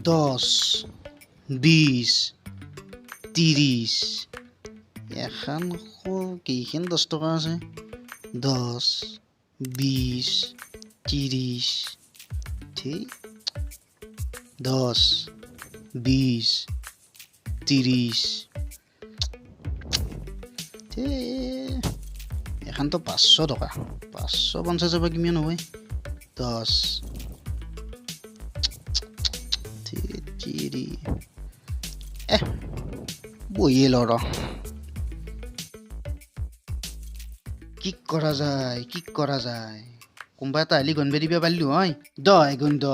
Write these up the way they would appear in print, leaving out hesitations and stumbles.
10 20 30 এখন কেইখন 10 টকা আছে 10 20 30 ঠিক 10 20 30 এখন তো 500 টকা 550 টকা কিমান হয় 10 চিৰি বহিয়ে লৰ কি কৰা যায় কোনোবা এটা আহিলে গণবে দিব পাৰিলো হয় 10 এগুণ 10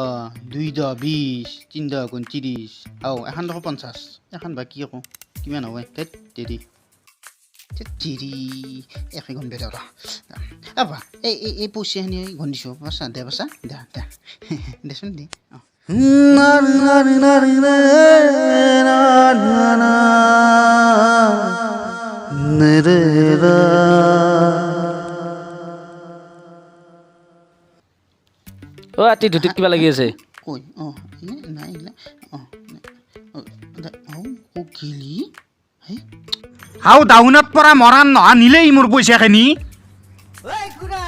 2 10 20 3 10 এগুণ 30 আও এখন দেখো 50 এখন বা কি আকৌ কিমান হয় তেৰি একে গণবে ৰ আবা এই পইচাখিনি গণিছো বাচা দে দেচোন দে আতি ধুতিত কিবা লাগি আছে কই নাই কিলি হাও ডাউনত পৰা মৰাণ নহা নিলেই মোৰ পইচাখিনি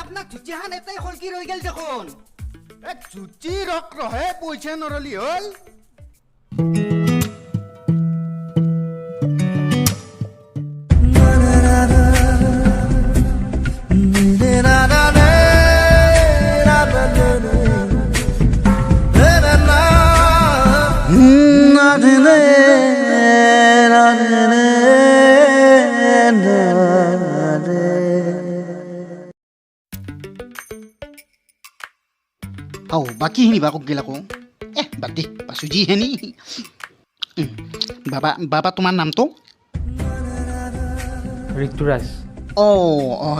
আপোনাক ধুতিহান এটাই খলকি ৰৈ গেল দেখোন ধুতি ৰহে পইচা নৰলি হ'ল আও বাকীখিনি বাকক গেল আকৌ বাদ দে পাচুজি হেনি বাবা তোমাৰ নামটো ঋতুৰাজ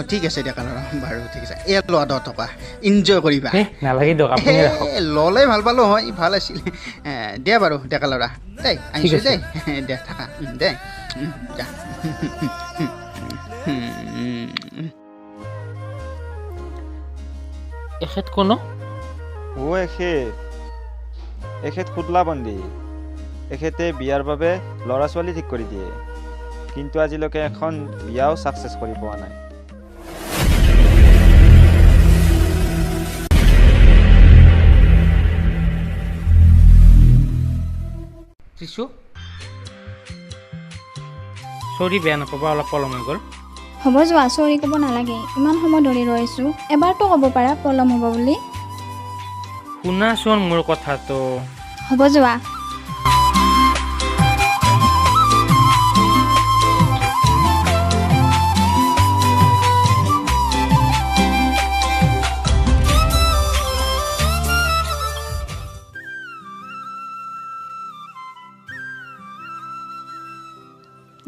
ঠিক আছে দিয়া কালাৰ বাৰু ঠিক আছে লোৱা 10 টকা এনজয় কৰিবা নালাগে দিয়ক আপুনি ৰাখক ল'লে ভাল পালোঁ হয় ভাল আছিল দিয়া বাৰু ডেকা ল'ৰা দেই আহিছোঁ দেই দিয়া থাকা দেই দিয়া এখেত কোনো এখেত খুদলা বন্দী এখেতে বিয়াৰ বাবে ল'ৰা ছোৱালী ঠিক কৰি দিয়ে কিন্তু আজিলৈকে এখন বিয়াও ছাকচেছ কৰি পোৱা নাই ত্ৰিশু চৰি বেয়া নাপাবা অলপ পলম হৈ গ'ল হ'ব যোৱা চৰি ক'ব নালাগে ইমান সময় ধৰি ৰৈছোঁ এবাৰতো ক'ব পাৰা পলম হ'ব বুলি শুনাচোন মোৰ কথাটো হ'ব যোৱা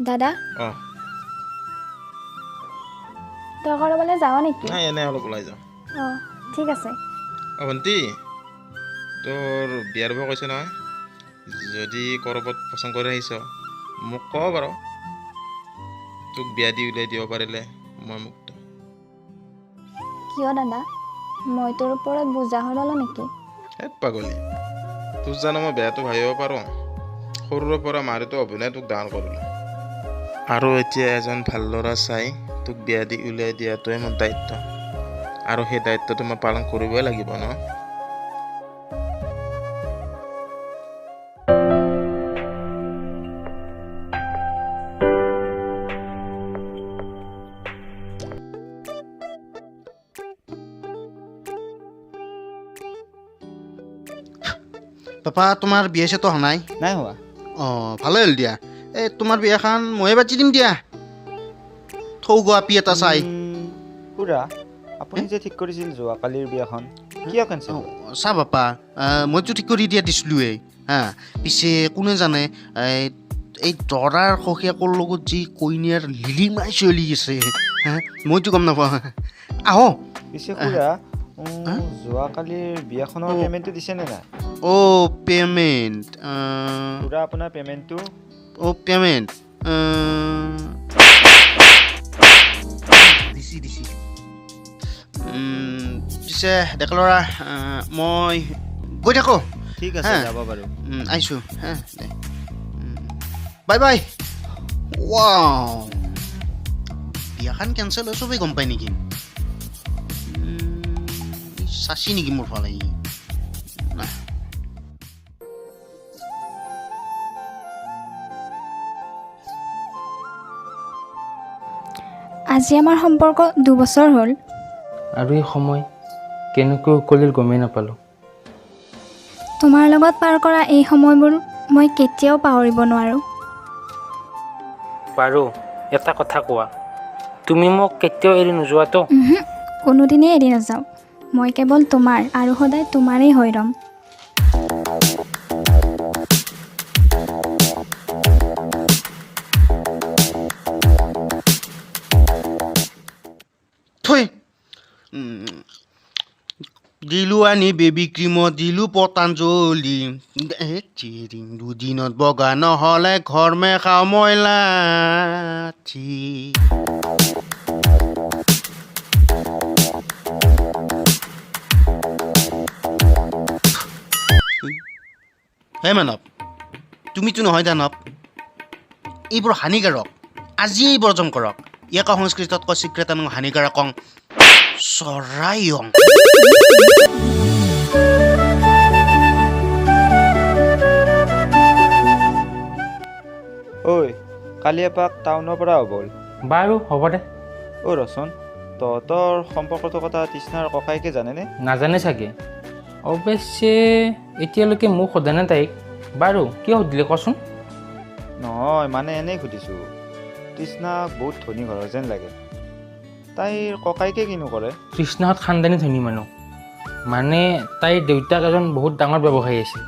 দাদা তই ক'ৰবালৈ যাৱ নেকি নাই এনে অলপ ওলাই যাওঁ ঠিক আছে ভণ্টি তোৰ বিয়াৰ বাবে কৈছে নহয় যদি ক'ৰবাত পচন্দ কৰি আহিছ মোক ক বাৰু তোক বিয়া দি উলিয়াই দিব পাৰিলে মই মুক্ত কিয় দাদা মই তোৰ ওপৰত বুজা হৈ ল'লো নেকি পাগলী তোৰ জানো মই বেয়াটো ভাবিব পাৰোঁ সৰুৰে পৰা মাৰিতো অভিনয় তোক ডাঙৰ কৰিলোঁ আৰু এতিয়া এজন ভাল ল'ৰা চাই তোক বিয়া দি উলিয়াই দিয়াটোৱে মোৰ দায়িত্ব আৰু সেই দায়িত্বটো মই পালন কৰিবই লাগিব ন পাপা তোমাৰ বিয়া চেতো হোৱা নাই হোৱা ভালে হ'ল দিয়া এই তোমাৰ বিয়াখন ময়ে বাটি দিম দিয়া থৌ গোৱাপি এটা চাই খুৰা আপুনি যে ঠিক কৰিছিল যোৱাকালিৰ বিয়াখন কিয় কেঞ্চেল চা বাপা মইতো ঠিক কৰি দিয়া দিছিলোঁৱেই পিছে কোনে জানে এই দৰাৰ সখীয়েকৰ লগত যি কইনাৰ লিলিমাই চলি আছে মইতো গম নাপাওঁ আহ পিছে খুৰা যোৱাকালিৰ বিয়াখনৰ পে'মেণ্টটো দিছেনে নাই পে'মেণ্ট খুৰা আপোনাৰ পে'মেণ্টটো পে'মেণ্ট দিছি পিছে ডেকা ল'ৰা মই গৈ থাকোঁ ঠিক আছে হা। যাব বাৰু আহিছোঁ হা দে বাই বাই ৱাও বিয়াখন কেঞ্চেল হৈ চবেই গম পায় নেকি চাচি নেকি মোৰ ফালে নাই আজি আমাৰ সম্পৰ্ক 2 বছৰ হ'ল আৰু এই সময় কেনেকৈ উকলিল গমেই নাপালোঁ তোমাৰ লগত পাৰ কৰা এই সময়বোৰ মই কেতিয়াও পাহৰিব নোৱাৰোঁ বাৰু এটা কথা কোৱা তুমি মোক কেতিয়াও এৰি নোযোৱাতো কোনোদিনেই এৰি নাযাওঁ মই কেৱল তোমাৰ আৰু সদায় তোমাৰেই হৈ ৰ'ম থৈ দিলো আনি বেবী ক্ৰীমত দিলো পতাঞ্জলি দুদিনত বগা নহ'লে ঘৰ মে খাওঁ ময়লা হে মানৱ তুমিতো নহয় দানৱ এইবোৰ হানিকাৰক আজিয়েই বৰ্জন কৰক ইয়াক সংস্কৃতত কয় চিক্ৰেটানং হানিকাৰকং চৰাইয়ং ঐ কালি এপাক টাউনৰ পৰা ব'ল বাৰু হ'ব দে ৰচোন তহঁতৰ সম্পৰ্কটোৰ কথা তৃষ্ণাৰ ককাইকে জানেনে নাজানে চাগে অৱশ্যে এতিয়ালৈকে মোক সোধা নাই তাইক বাৰু কিয় সুধিলে কচোন নহয় মানে এনেই সুধিছোঁ তৃষ্ণাক বহুত ধনী ঘৰৰ যেন লাগে তাইৰ ককাইকে কিনো কৰে তৃষ্ণাহঁত খানদানী ধনী মানুহ মানে তাইৰ দেউতাক এজন বহুত ডাঙৰ ব্যৱসায়ী আছিল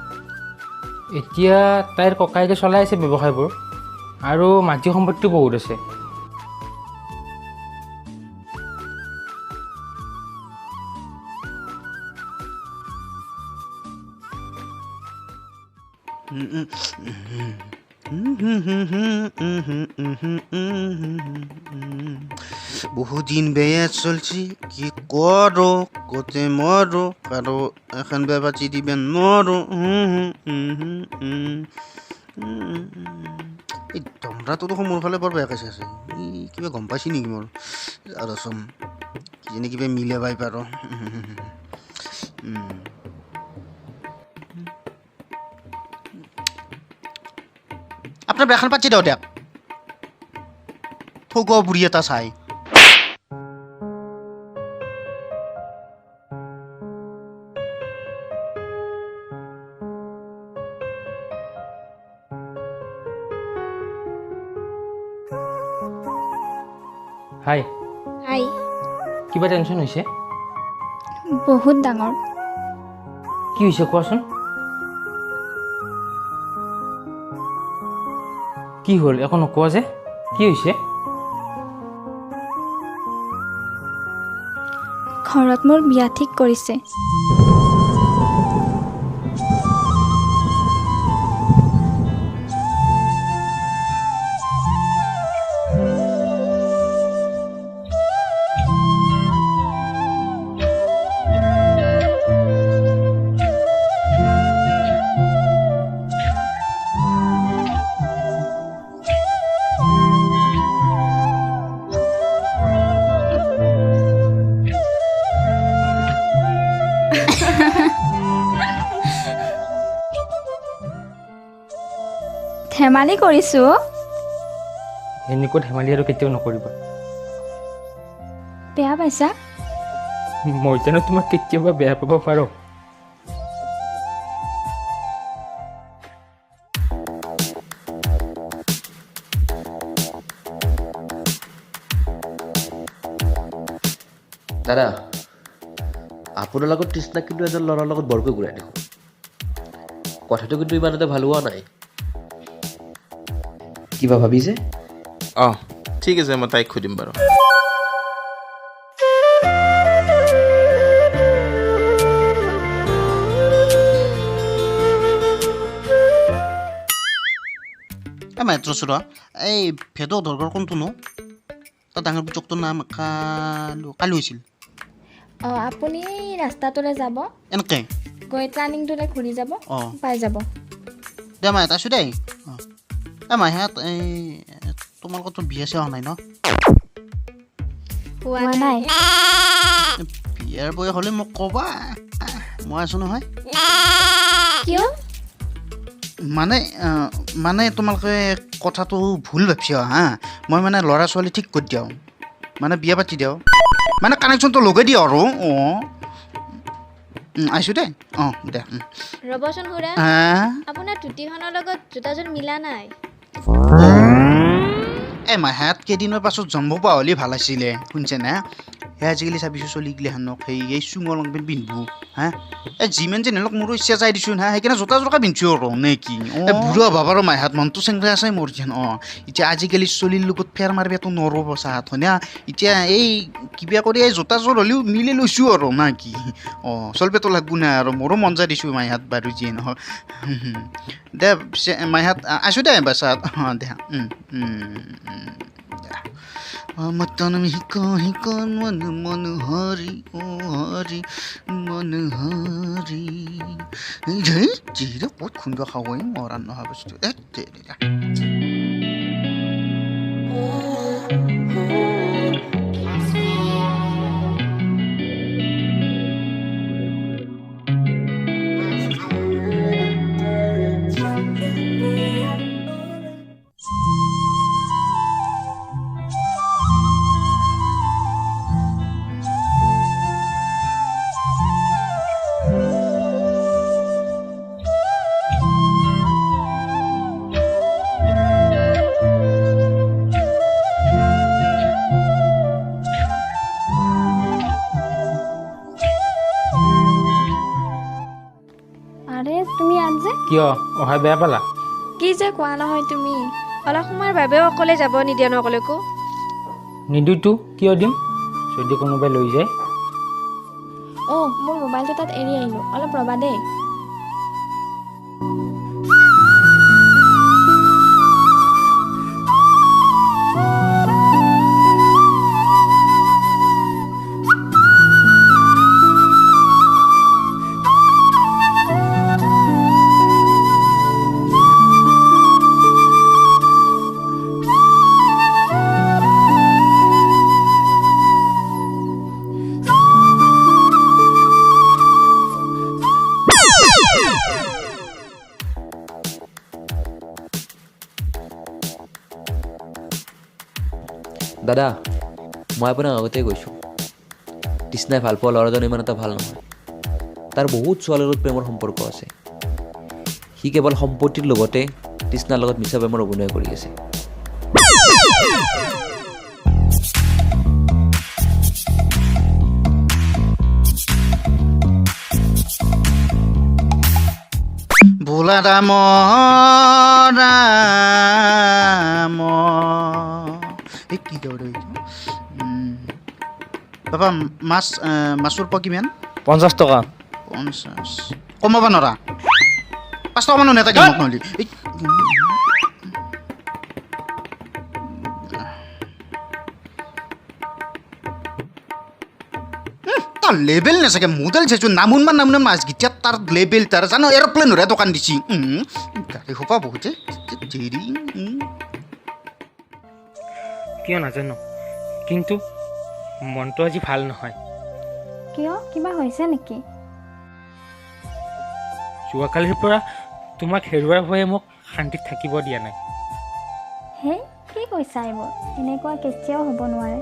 এতিয়া তাইৰ ককাইকে চলাই আছে ব্যৱসায়বোৰ আৰু মাটি সম্পত্তিও বহুত আছে বহুদিন বেয়া চলছি কি কৰো কোতে মৰো কাৰো এখন বেবাচি দিবেন নৰো এই দমৰাটো দেখোন মোৰ ফালে বৰ বেয়াকৈ চাইছে ই কিবা গম পাইছি নেকি মোৰ ৰচোন কিজানি কিবা মিলে বাই পাৰ আপোনাৰ বেয়াখন পাতি দিওঁ দিয়ক থৌক বুঢ়ী এটা চাই হাই হাই কিবা টেনশ্যন হৈছে বহুত ডাঙৰ কি হৈছে কোৱাচোন কি হ'ল একো নকোৱা যে কি হৈছে ঘৰত মোৰ বিয়া ঠিক কৰিছে ধেমালি কৰিছোঁ এনেকুৱা ধেমালি আৰু কেতিয়াও নকৰিবা বেয়া পাইছা মই জানো তোমাক কেতিয়াবা বেয়া পাব পাৰোঁ দাদা আপোনাৰ লগত তৃষ্ণাক কিন্তু এজন ল'ৰাৰ লগত বৰকৈ ঘূৰাই দেখোঁ কথাটো কিন্তু ইমান এটা ভাল হোৱা নাই কিবা ভাবিছে অঁ ঠিক আছে মই তাইক সুধিম বাৰু মাত্ৰ চোৰা এই ভেদৰ দৰকাৰ কোনটো ন তাৰ ডাঙৰ পুতকটোৰ নাম কালু হৈছিল অঁ আপুনি ৰাস্তাটোলৈ যাব এনেকৈ গৈ টাৰ্ণিংটোতে ঘূৰি যাব অঁ পাই যাব দে মাই আছোঁ দেই অঁ মাইহঁত এই তোমালোকৰতো বিয়া চিয়া হোৱা নাই ন হোৱা নাই বিয়াৰ বয়স হ'লে মোক ক'বা মই আছোঁ নহয় কিয় মানে তোমালোকে কথাটো ভুল ভাবছা হা মই মানে ল'ৰা ছোৱালী ঠিক কৰি দিওঁ মানে বিয়া পাতি দিওঁ মানে কানেকশ্যনটো লগাই দিওঁ আৰু অঁ আহিছোঁ দেই অঁ দে ৰ'বচোন খুৰা হা আপোনাৰ ধুতিখনৰ লগত জোতাযোৰ মিলা নাই এই মাহেঁত কেইদিনৰ পাছত জন্ম পোৱা হ'লে ভাল আছিলে শুনিছেনে সেই আজিকালি চাবিছোঁ চলিগিলাখানক সেই চুঙৰ লং পেণ্ট পিন্ধিব হা এই যিমান যেন হ'লেও মোৰো ইচ্ছা যাই দিছোঁ হা সেইকাৰণে জোতা জোৰকে পিন্ধিছোঁ আৰু নে কি বুঢ়া ভাবাৰ মাহেঁত মনটো চেংৰা আছে মোৰ যেন অঁ এতিয়া আজিকালি চলিৰ লগত ফেৰ মাৰিবতো নৰব চাহাত হয়নে এতিয়া এই কিবা কৰি এই জোতাযোৰ হ'লেও মিলি লৈছোঁ আৰু না কি অঁ চলবেতো লাগব নাই আৰু মোৰো মন যায় দিছোঁ মাইহাত বাৰু যিয়ে নহওক দে মাইহাত আছোঁ দে বাচাত অঁ দে মতন শিকন মন হৰি হৰি মন হৰি যিৰে ক'ত খুন্দ খাবই মৰাণ নহা বস্তু তুমি ইয়াত যে কিয় অহা বেয়া পালা কি যে কোৱা নহয় তুমি অলপ সময়ৰ বাবেও অকলে যাব নিদিয়া ন অকলেকো নিদোতো কিয় দিম যদি কোনোবাই লৈ যায় অঁ মোৰ মোবাইলটো তাত এৰি আহিলোঁ অলপ ৰ'বা দেই দাদা মই আপোনাক আগতে কৈছোঁ তৃষ্ণাই ভাল পোৱা ল'ৰাজন ইমান এটা ভাল নহয় তাৰ বহুত ছোৱালীৰ লগত প্ৰেমৰ সম্পৰ্ক আছে সি কেৱল সম্পত্তিৰ লগতে তৃষ্ণাৰ লগত মিছা প্ৰেমৰ অভিনয় কৰি আছে বোলা ৰাম ৰাম এই কি দৌৰে বাবা মাছৰ পোৱা কিমান 50 টকা 50 কমাব নৰা 5 টকা মানুহ নেতাকে মোক নহ'লে তাৰ লেবেল নাচাকে মোডেল চাইছোঁ নামোন মাছ গীতা তাৰ লেবেল তাৰ জানো এৰ'প্লেনৰে দোকান দিছি গাড়ী সোপা বহুতে দেৰি কিয় নাজানো কিন্তু মনটো আজি ভাল নহয় কিয় কিবা হৈছে নেকি যোৱাকালিৰ পৰা তোমাক হেৰুৱাৰ ভয়ে মোক শান্তিত থাকিব দিয়া নাই হে কি কৈছা এইবোৰ এনেকুৱা কেতিয়াও হ'ব নোৱাৰে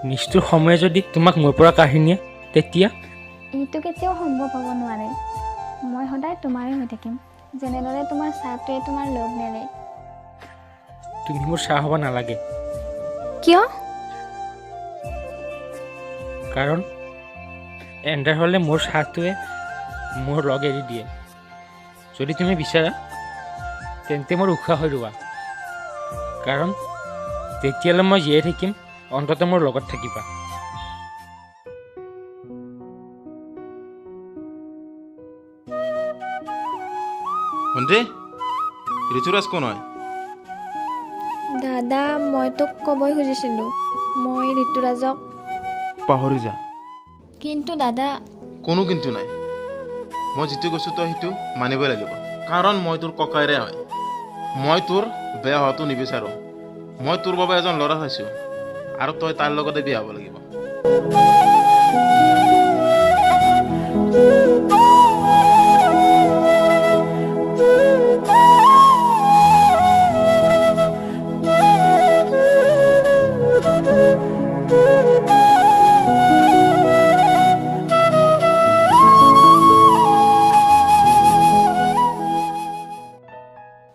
নিষ্ঠুৰ সময়ে যদি তোমাক মোৰ পৰা কাঢ়ি নিয়ে তেতিয়া এইটো কেতিয়াও সম্ভৱ হ'ব নোৱাৰে মই সদায় তোমাৰেই হৈ থাকিম যেনেদৰে তোমাৰ চাহটোৱে তোমাৰ লগ নেৰে তুমি মোৰ চাহ হ'ব নালাগে কিয় কাৰণ এণ্ডাৰ হ'লে মোৰ চাহটোৱে মোৰ লগ এৰি দিয়ে যদি তুমি বিচাৰা তেন্তে মোৰ উশাহ হৈ ৰোৱা কাৰণ তেতিয়ালৈ মই জীয়াই থাকিম অন্ততঃ মোৰ লগত থাকিবা ভণ্টি ঋতুৰাজ কোন হয় দাদা মই তোক ক'বই খুজিছিলোঁ মই ঋতুৰাজক পাহৰি যা কিন্তু দাদা কোনো কিন্তু নাই মই যিটো কৈছোঁ তই সেইটো মানিবই লাগিব, কাৰণ মই তোৰ ককাইৰে হয়। মই তোৰ বেয়া হোৱাটো নিবিচাৰোঁ। মই তোৰ বাবে এজন ল'ৰা চাইছোঁ আৰু তই তাৰ লগতে বিয়া হ'ব লাগিব।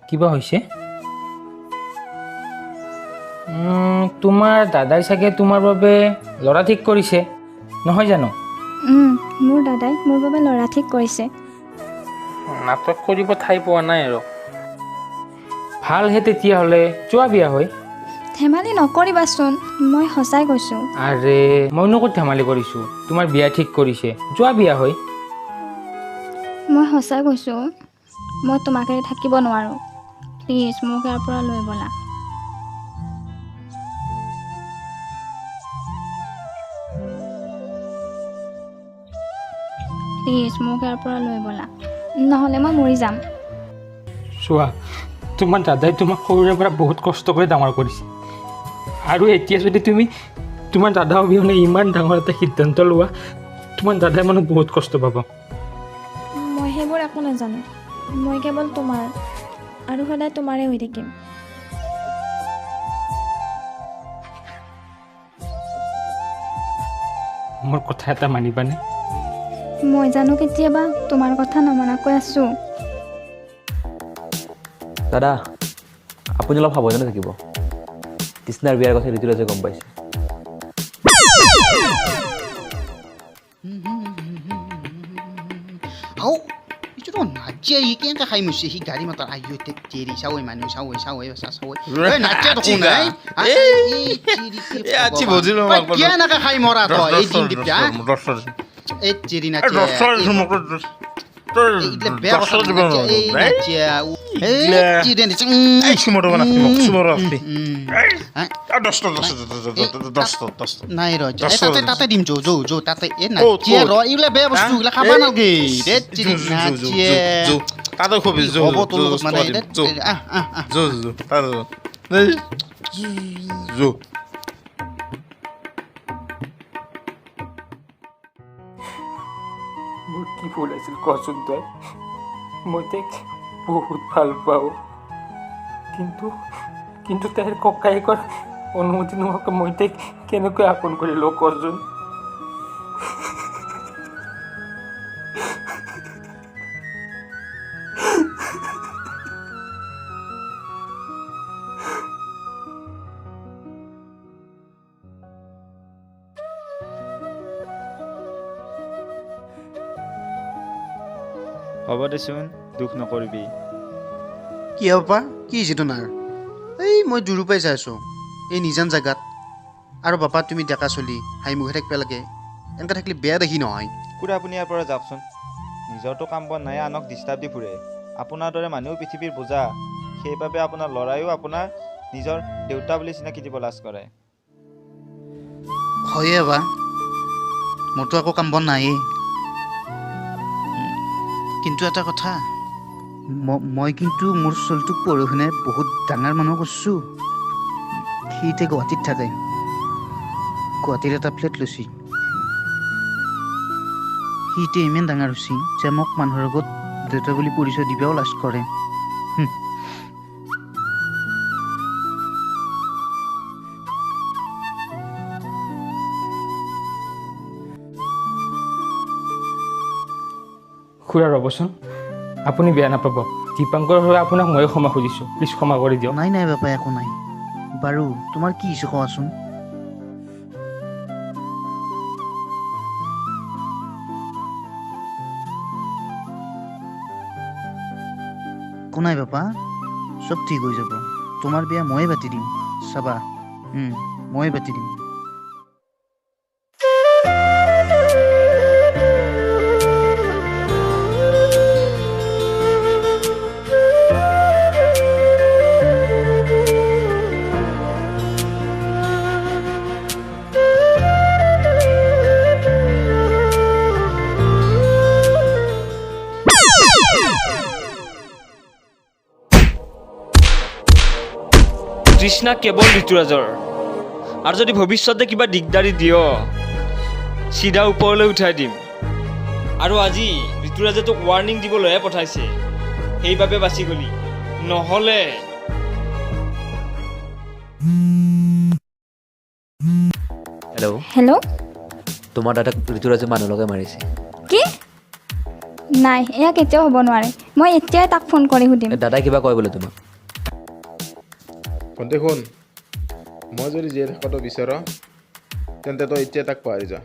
কিবা হৈছে? তোমাৰ দাদাই চাগে তোমাৰ বাবে ল'ৰা ঠিক কৰিছে, নহয় জানো? মোৰ দাদাই মোৰ বাবে ল'ৰা ঠিক কৰিছে। নাটক কৰিব ঠাই পোৱা নাই আৰু। ভালহে তেতিয়াহ'লে যোৱা বিয়া হয়। ধেমালি নকৰিবাচোন, মই সঁচাই কৈছোঁ। আৰে মইনো ক'ত ধেমালি কৰিছোঁ, তোমাৰ বিয়া ঠিক কৰিছে, যোৱা বিয়া হয়। মই সঁচাই কৈছোঁ, মই তোমাক এৰি থাকিব নোৱাৰোঁ। প্লিজ মোক ইয়াৰ পৰা লৈ ব'লা। প্লিজ মোক ইয়াৰ পৰা লৈ ব'লা, নহ'লে মই মৰি যাম। চোৱা, তোমাৰ দাদাই তোমাক সৰুৰে পৰা বহুত কষ্ট কৰি ডাঙৰ কৰিছে, আৰু এতিয়া যদি তুমি তোমাৰ দাদা অবিহনে ইমান ডাঙৰ এটা সিদ্ধান্ত লোৱা, তোমাৰ দাদাই মানুহ বহুত কষ্ট পাব। মই সেইবোৰ একো নাজানো, মই কেৱল তোমাৰ আৰু সদায় তোমাৰে হৈ থাকিম। মোৰ কথা এটা মানিবানে? মই জানো কেতিয়াবা তোমাৰ কথা নমনাকৈ আছোঁ। দাদা, আপুনি অলপ সাৱধানে থাকিব। তৃষ্ণাৰ বিয়াৰ কথা ঋতুৰাজে গম পাইছে। আও এইটো নাচিয়া ই কেনেকৈ খাই মৰিছে সি গাড়ী মটৰ আইও তেৰি চাৱৈ মানুহ চাৱৈ নাচিয়া দেখোন নাই কেনেকৈ খাই মৰা তই এই দিন দিপ্ৰা এই চেৰি নাচিয়া বেয়া কথা এই নাচিয়া নাই ৰ তাতে দিম যৌ তাতে এই নাচিয়া ৰ এইবিলাক বেয়া বস্তু এইবিলাক খাব নালাগে তাতে খবি মোৰ কি ভুল আছিল কচোন তই? মই তাইক বহুত ভাল পাওঁ, কিন্তু তাইৰ ককায়েকৰ অনুমতি নোহোৱাকৈ মই তাইক কেনেকৈ আপোন কৰি লওঁ কচোন? হ'ব দেচোন, দুখ নকৰিবি। কি হ'ব পা কি হৈছে তোমাৰ? এই মই দূৰৰ পৰাই চাই আছোঁ এই নিজান জেগাত, আৰু বাপা তুমি ডেকা চলি হাই মুখে থাকিব লাগে, এনেকৈ থাকিলে বেয়া দেখি নহয়। খুৰা আপুনি ইয়াৰ পৰা যাওকচোন। নিজৰতো কাম বন নাই, আনক ডিষ্টাৰ্ব দি ফুৰে। আপোনাৰ দৰে মানুহ পৃথিৱীৰ বোজা, সেইবাবে আপোনাৰ ল'ৰায়ো আপোনাৰ নিজৰ দেউতা বুলি চিনাকি দিব লাজ কৰে। হয়ে বা মোৰতো একো কাম বন নায়েই, কিন্তু এটা কথা মই কিন্তু মোৰ ছোৱালীটোক পঢ়ি শুনে বহুত ডাঙৰ মানুহ কৰিছোঁ। সি এতিয়া গুৱাহাটীত থাকে, গুৱাহাটীৰ এটা ফ্লেট লৈছে। সি এতিয়া ইমান ডাঙৰ হৈছে যে মোক মানুহৰ আগত দেউতা বুলি পৰিচয় দিবও লাজ কৰে। খুৰা ৰ'বচোন, আপুনি বেয়া নাপাব। দীপাংকৰ হৈ আপোনাক ময়ো ক্ষমা খুজিছোঁ, প্লিজ ক্ষমা কৰি দিয়ক। নাই বাপা একো নাই। বাৰু তোমাৰ কি হৈছে কোৱাচোন? একো নাই বাপা, চব ঠিক হৈ যাব। তোমাৰ বিয়া ময়ে পাতি দিম, চাবা ময়ে পাতি দিম। তৃষ্ণা কেৱল ঋতুৰাজৰ আৰু যদি ভৱিষ্যতে কিবা দিগদাৰি দিয় চিধা ওপৰলৈ উঠাই দিম আৰু আজি ঋতুৰাজে তোক ৱাৰ্ণিং দিবলৈহে পঠাইছে সেইবাবে বাচি গলি নহ'লে হেল্ল' হেল্ল' তোমাৰ দাদাক ঋতুৰাজে মানুহ লগাই মাৰিছে। কি? নাই, এয়া কেতিয়াও হ'ব নোৱাৰে। মই এতিয়াই তাক ফোন কৰি সুধিম। দাদাই কিবা কয় বোলে তোমাক? ভণ্টি শুন, মই যদি জীয়াই থকাটো বিচাৰ তেন্তে তই এতিয়া তাক পাহৰি যা।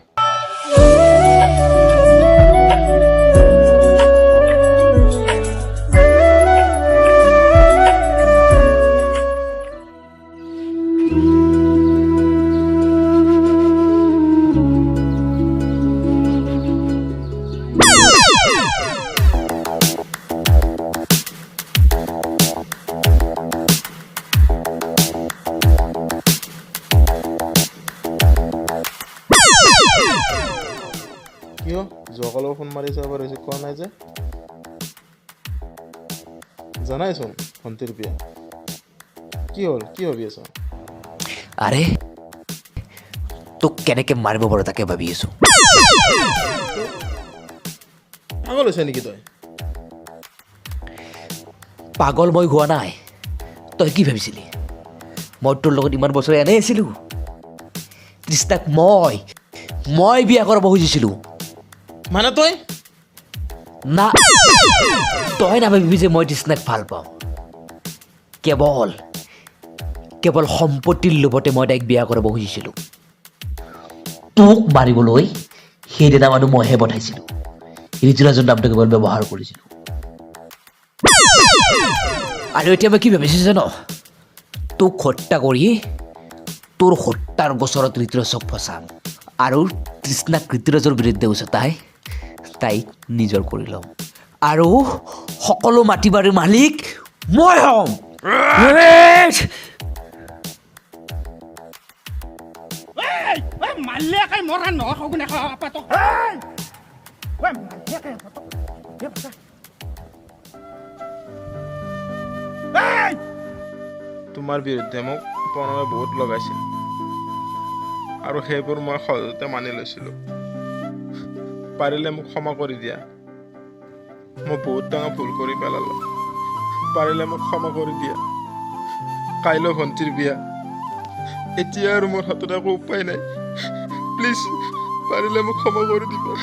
কিয় যোৱাকালেও ফোন মাৰিছ এবাৰ ৰিচিভ কৰা নাই যে? জানাইচোন ভণ্টিৰ বিয়া। কি হ'ল, কি ভাবি আছ? আৰে তোক কেনেকে মাৰিব পাৰো তাকে ভাবি আছো। পাগল হৈছে নেকি তই? পাগল মই হোৱা নাই। তই কি ভাবিছিলি মই তোৰ লগত ইমান বছৰ এনেই আছিলো? তৃষ্ণাক মই বিয়া কৰাব খুজিছিলো। মানে তই না, তই নাভাবিবি যে মই তৃষ্ণাক ভাল পাওঁ। কেৱল সম্পত্তিৰ লোভতে মই তাইক বিয়া কৰাব খুজিছিলো। তোক মাৰিবলৈ সেইদিনা মানুহ মইহে পঠাইছিলো। ঋতুৰাজৰ নামটো কেৱল ব্যৱহাৰ কৰিছিলো। আৰু এতিয়া মই কি ভাবিছো জান? তোক হত্যা কৰি তোৰ হত্যাৰ গোচৰত ঋতুৰাজক ফচাম আৰু তৃষ্ণাক ঋতুৰাজৰ বিৰুদ্ধে উচতাই তাইক নিজৰ কৰি ল'ম আৰু সকলো মাটি বাৰীৰ মালিক মই হ'ম। তোমাৰ বিৰুদ্ধে মোক প্ৰণৱে বহুত লগাইছিল আৰু সেইবোৰ মই সহজতে মানি লৈছিলোঁ। পাৰিলে মোক ক্ষমা কৰি দিয়া। মই বহুত ডাঙৰ ভুল কৰি পেলালোঁ। পাৰিলে মোক ক্ষমা কৰি দিয়া। কাইলৈ ভণ্টিৰ বিয়া। এতিয়া আৰু মোৰ হাতত একো উপায় নাই। প্লিজ পাৰিলে মোক ক্ষমা কৰি দিবা।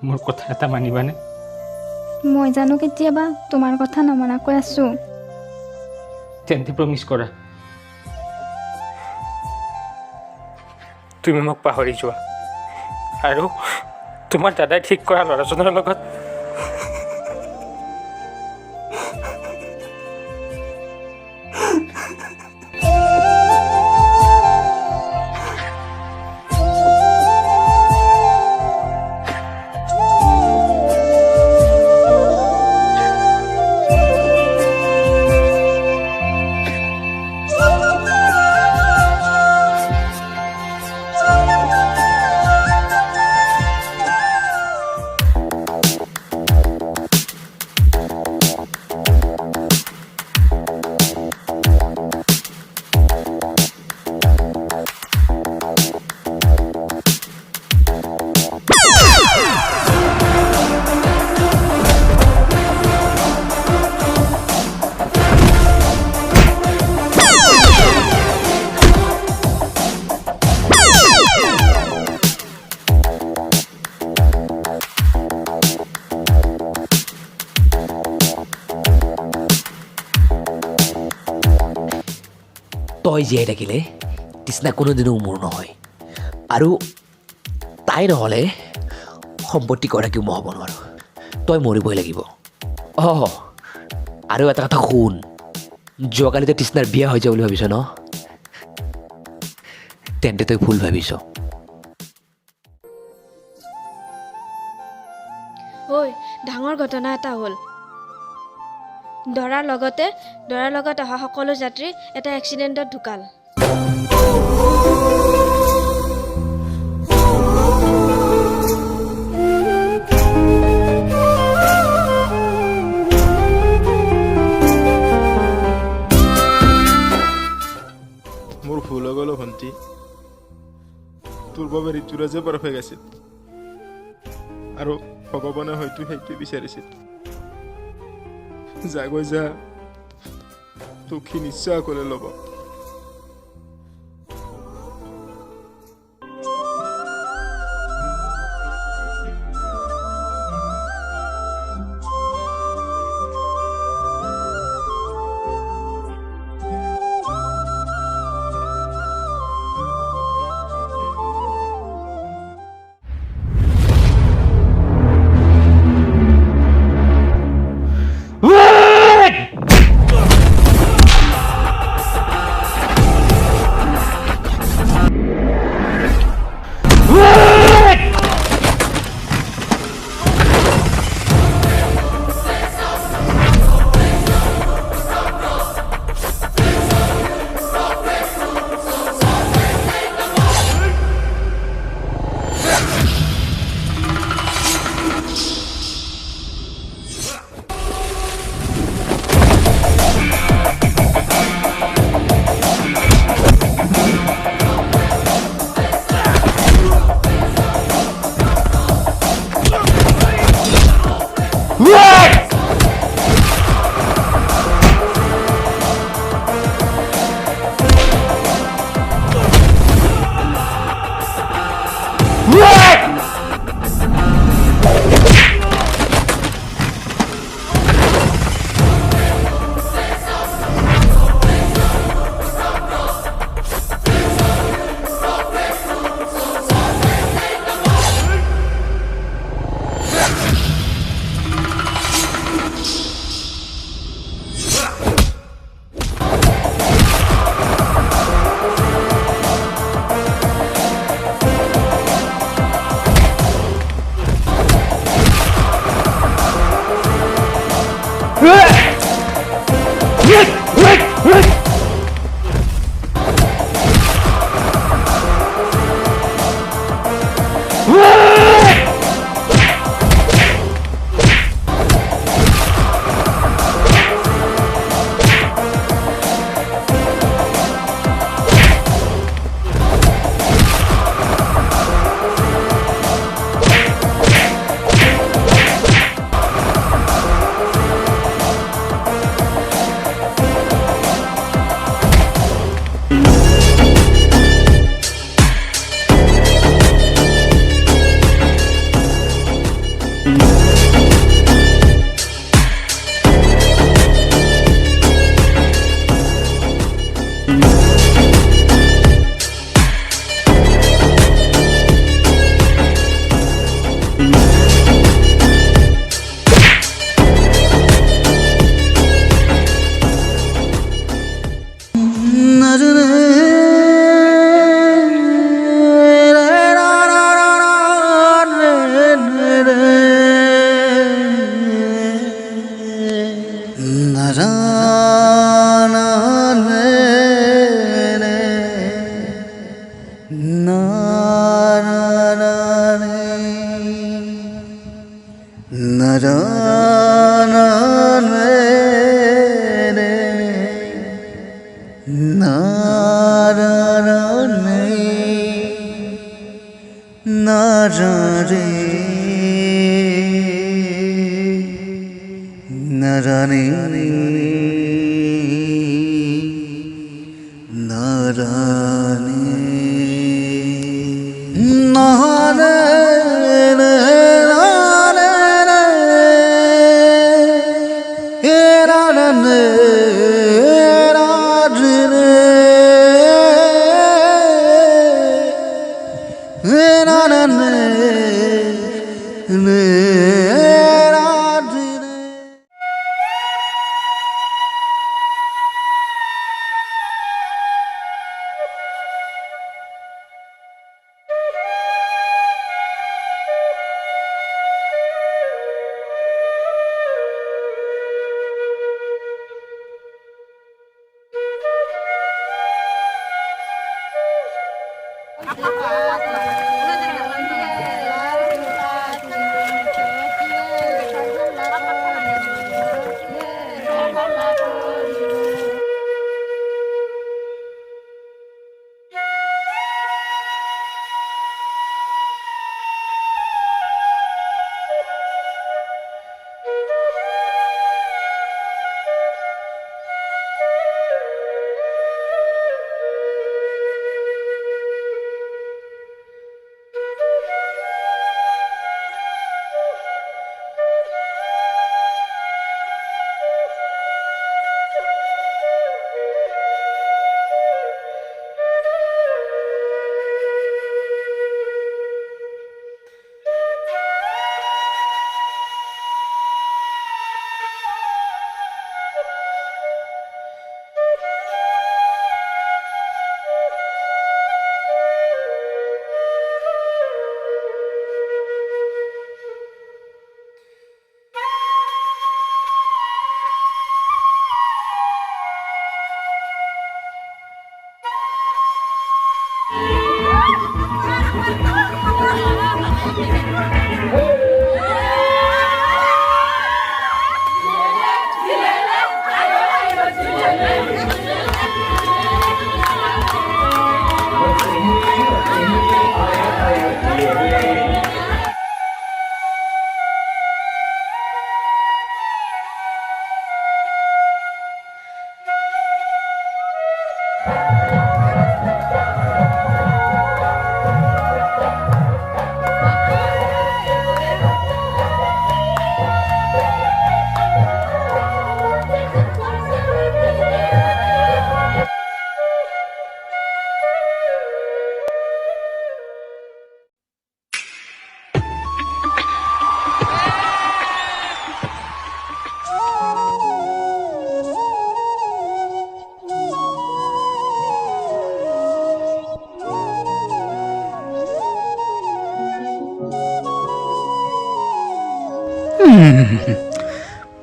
মোৰ কথা এটা মানিবানে? মই জানো কেতিয়াবা তোমাৰ কথা নমনাকৈ আছো। তেন্তে প্ৰমিছ কৰা তুমি মোক পাহৰি যোৱা আৰু তোমাৰ দাদাই ঠিক কৰা ল'ৰাজনৰ লগত তই জীয়াই থাকিলে তৃষ্ণা কোনোদিনো মোৰ নহয় আৰু তাই নহ'লে সম্পত্তি গৰাকীও মই হ'ব নোৱাৰোঁ তই মৰিবই লাগিব আৰু এটা কথা শুন যোৱাকালি তই তৃষ্ণাৰ বিয়া হৈ যাব বুলি ভাবিছ ন তেন্তে তই ভুল ভাবিছ ঐ ডাঙৰ ঘটনা এটা হ'ল দৰাৰ লগত অহা সকলো যাত্ৰী এটা এক্সিডেণ্টত ঢুকাল মোৰ ভুল হৈ গ'ল ভণ্টি তোৰ বাবে ঋতুৰাজে পাৰফেক্ট আছিল আৰু ভগৱানে হয়তো সেইটো বিচাৰিছিল যা গৈ যা তোক সি নিশ্চয় কৰি ল'ব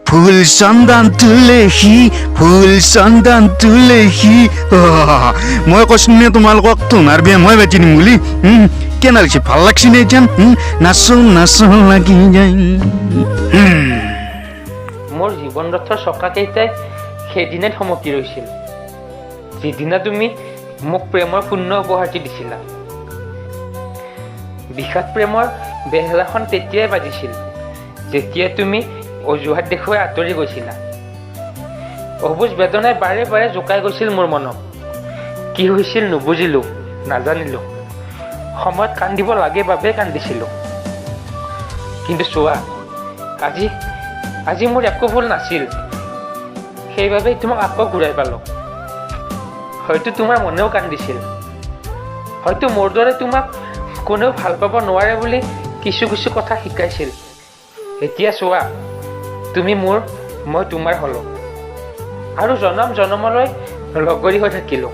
ফুল চন্দন তুলসী ফুল চন্দন তুলসী মই কৈছো নে তোমালোকক তোমাৰ বিয়া মই বাটি দিম বুলি কেনে লাগিছে ভাল লাগছে নে এতিয়া নাচো নাচো লাগি যায় মোৰ জীৱন ৰথৰ চকাকেইটাই সেইদিনাই থমকি ৰৈছিল যিদিনা তুমি মোক প্ৰেমৰ পূৰ্ণ উপহাৰটি দিছিলা বিষাদ প্ৰেমৰ বেহেলাখন তেতিয়াই বাজিছিল যেতিয়া তুমি অজুহাত দেখুৱাই আঁতৰি গৈছিলা অবুজ বেদনাই বাৰে বাৰে জোকাই গৈছিল মোৰ মনত কি হৈছিল নুবুজিলোঁ নাজানিলোঁ সময়ত কান্দিব লাগে বাবে কান্দিছিলোঁ কিন্তু চোৱা আজি মোৰ একো ভুল নাছিল সেইবাবেই তোমাক আকৌ ঘূৰাই পালোঁ হয়তো তোমাৰ মনেও কান্দিছিল হয়তো মোৰ দৰে তোমাক কোনেও ভাল পাব নোৱাৰে বুলি কিছু কিছু কথা শিকাইছিল এতিয়া চোৱা তুমি মোৰ মই তোমাৰ হ'লো আৰু জনম জনমলৈ লগৰী হৈ থাকিলোঁ